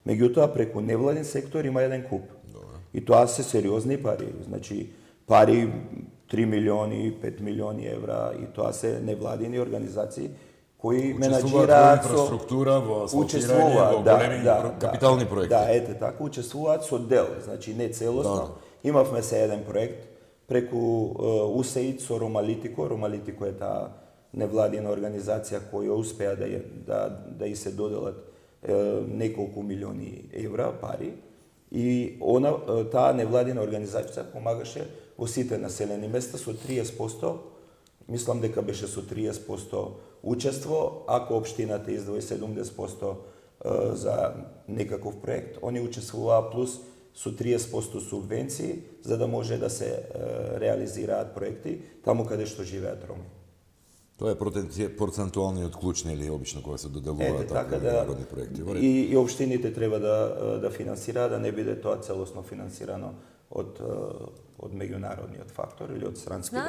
Меѓутоа, преку невладин сектор има еден куп. И тоа се сериозни пари. Значи, пари 3 милиони, 5 милиони евра, и тоа се невладини организации кои менаџираат со инфраструктура во асфалтирање, во големи капитални проекти. Да, ете така, учествуваат со дел, значи не целосно. Имавме се еден проект преку УСАИД со Ромалитико. Ромалитико е таа невладина организација која успеа да и се доделат неколку милиони евра пари, и таа невладина организација помагаше во сите населени места со 30%, мислам дека беше со 30% учество, ако општината издвои 70% за некаков проект, они учествуваа плюс со 30% субвенции, за да може да се реализираат проекти таму каде што живеат роми. Тоа е процентуалниот клуч, нели, обично кога се доделуваат такви народни проекти. И општините треба да финансираат, да не биде тоа целосно финансирано од меѓународниот фактор или од странски донори.